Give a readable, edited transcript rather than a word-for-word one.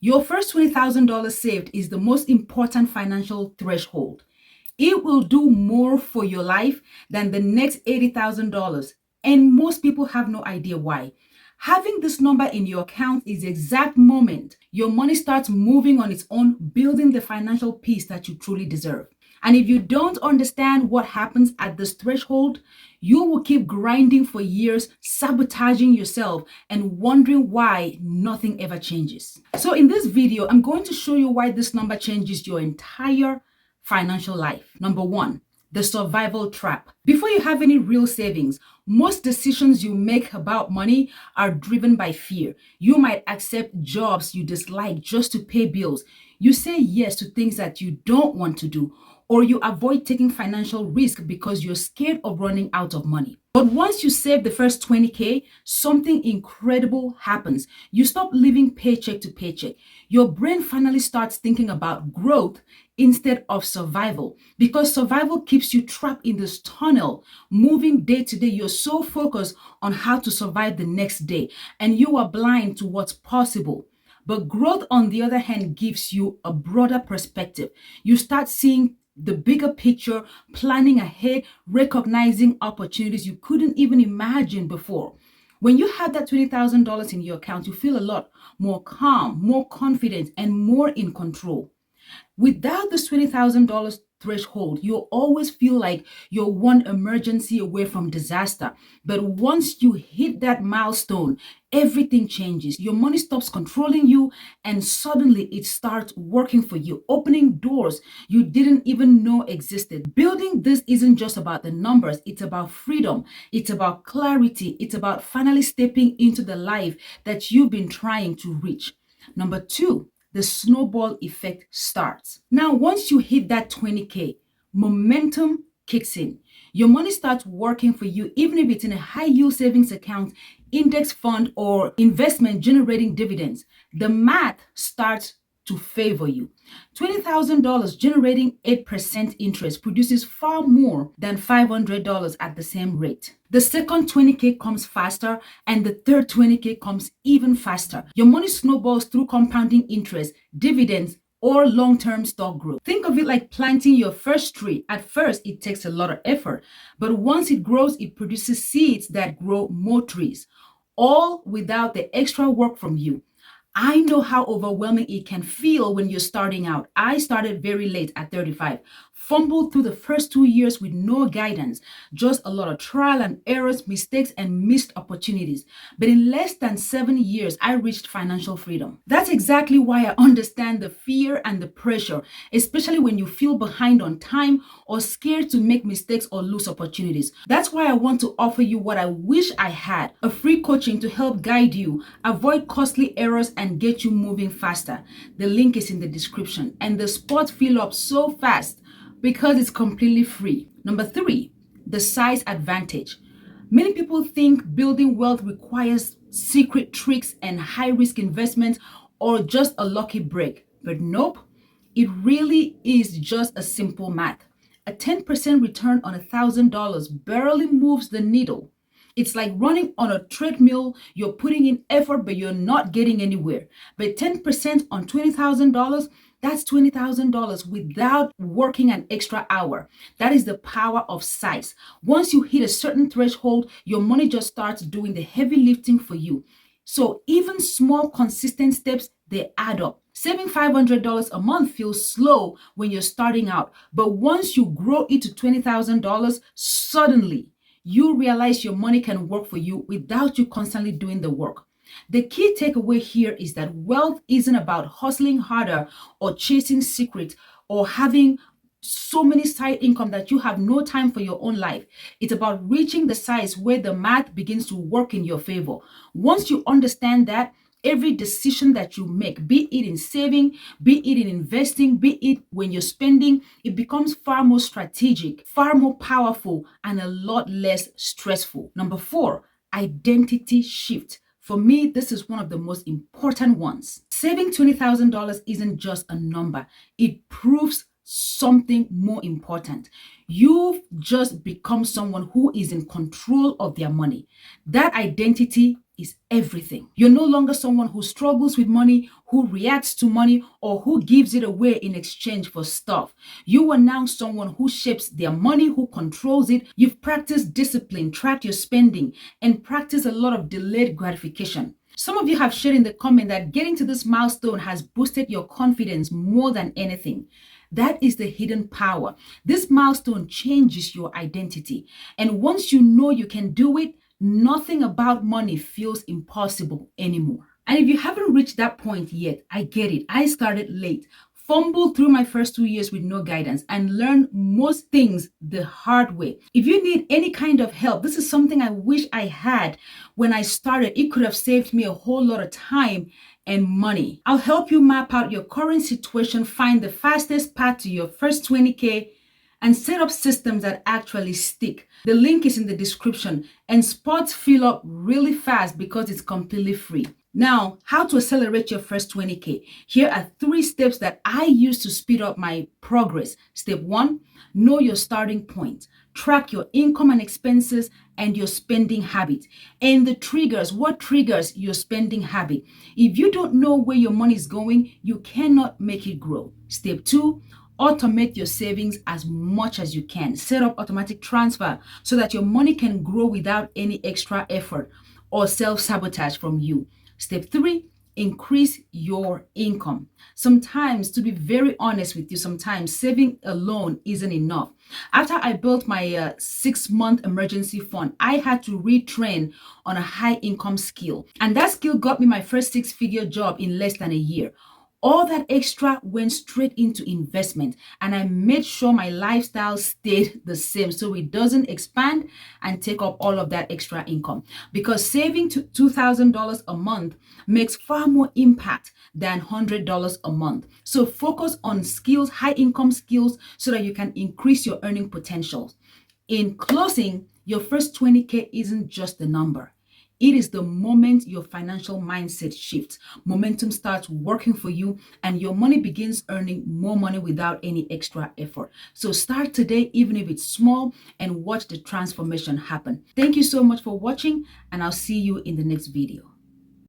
Your first $20,000 saved is the most important financial threshold. It will do more for your life than the next $80,000. And most people have no idea why. Having this number in your account is the exact moment your money starts moving on its own, building the financial peace that you truly deserve. And if you don't understand what happens at this threshold, you will keep grinding for years, sabotaging yourself, and wondering why nothing ever changes. So in this video, I'm going to show you why this number changes your entire financial life. Number one, the survival trap. Before you have any real savings, most decisions you make about money are driven by fear. You might accept jobs you dislike just to pay bills. You say yes to things that you don't want to do, or you avoid taking financial risk because you're scared of running out of money. But once you save the first 20K, something incredible happens. You stop living paycheck to paycheck. Your brain finally starts thinking about growth instead of survival, because survival keeps you trapped in this tunnel, moving day to day. You're so focused on how to survive the next day, and you are blind to what's possible. But growth, on the other hand, gives you a broader perspective. You start seeing the bigger picture, planning ahead, recognizing opportunities you couldn't even imagine before. When you have that $20,000 in your account, you feel a lot more calm, more confident, and more in control. Without this $20,000 threshold, you'll always feel like you're one emergency away from disaster. But once you hit that milestone, everything changes. Your money stops controlling you, and suddenly it starts working for you, opening doors you didn't even know existed. Building this isn't just about the numbers, it's about freedom, it's about clarity, it's about finally stepping into the life that you've been trying to reach. Number two, the snowball effect starts. Now, once you hit that 20K, momentum kicks in. Your money starts working for you, even if it's in a high yield savings account, index fund, or investment generating dividends. The math starts to favor you. $20,000 generating 8% interest produces far more than $500 at the same rate. The second 20K comes faster, and the third 20K comes even faster. Your money snowballs through compounding interest, dividends, or long-term stock growth. Think of it like planting your first tree. At first, it takes a lot of effort, but once it grows, it produces seeds that grow more trees, all without the extra work from you. I know how overwhelming it can feel when you're starting out. I started very late at 35, fumbled through the first 2 years with no guidance, just a lot of trial and errors, mistakes, and missed opportunities. But in less than 7 years, I reached financial freedom. That's exactly why I understand the fear and the pressure, especially when you feel behind on time or scared to make mistakes or lose opportunities. That's why I want to offer you what I wish I had, a free coaching to help guide you, avoid costly errors, and get you moving faster. The link is in the description, and the spots fill up so fast because it's completely free. Number three, the size advantage. Many people think building wealth requires secret tricks and high risk investments or just a lucky break. But nope, it really is just a simple math. A 10% return on $1,000 barely moves the needle. It's like running on a treadmill. You're putting in effort, but you're not getting anywhere. But 10% on $20,000, that's $20,000 without working an extra hour. That is the power of size. Once you hit a certain threshold, your money just starts doing the heavy lifting for you. So even small, consistent steps, they add up. Saving $500 a month feels slow when you're starting out, but once you grow it to $20,000, suddenly you realize your money can work for you without you constantly doing the work. The key takeaway here is that wealth isn't about hustling harder or chasing secrets or having so many side income that you have no time for your own life. It's about reaching the size where the math begins to work in your favor. Once you understand that, every decision that you make, be it in saving, be it in investing, be it when you're spending, it becomes far more strategic, far more powerful, and a lot less stressful. Number four, identity shift. For me, this is one of the most important ones. Saving $20,000 isn't just a number. It proves something more important. You've just become someone who is in control of their money. That identity is everything. You're no longer someone who struggles with money, who reacts to money, or who gives it away in exchange for stuff. You are now someone who shapes their money, who controls it. You've practiced discipline, tracked your spending, and practiced a lot of delayed gratification. Some of you have shared in the comment that getting to this milestone has boosted your confidence more than anything. That is the hidden power. This milestone changes your identity. And once you know you can do it, nothing about money feels impossible anymore. And if you haven't reached that point yet, I get it. I started late, fumbled through my first 2 years with no guidance, and learned most things the hard way. If you need any kind of help, this is something I wish I had when I started. It could have saved me a whole lot of time and money. I'll help you map out your current situation, find the fastest path to your first 20K, and set up systems that actually stick. The link is in the description, and spots fill up really fast because it's completely free. Now, how to accelerate your first 20K. Here are 3 steps that I use to speed up my progress. Step 1, know your starting point. Track your income and expenses and your spending habit. And the triggers, what triggers your spending habit? If you don't know where your money is going, you cannot make it grow. Step 2, automate your savings as much as you can. Set up automatic transfer so that your money can grow without any extra effort or self-sabotage from you. Step 3, increase your income. Sometimes, to be very honest with you, sometimes saving alone isn't enough. After I built my 6-month emergency fund, I had to retrain on a high income skill. And that skill got me my first 6-figure job in less than a year. All that extra went straight into investment, and I made sure my lifestyle stayed the same so it doesn't expand and take up all of that extra income. Because saving to $2,000 a month makes far more impact than $100 a month. So focus on skills, high income skills, so that you can increase your earning potential. In closing, your first 20K isn't just a number. It is the moment your financial mindset shifts. Momentum starts working for you and your money begins earning more money without any extra effort. So start today, even if it's small, and watch the transformation happen. Thank you so much for watching, and I'll see you in the next video.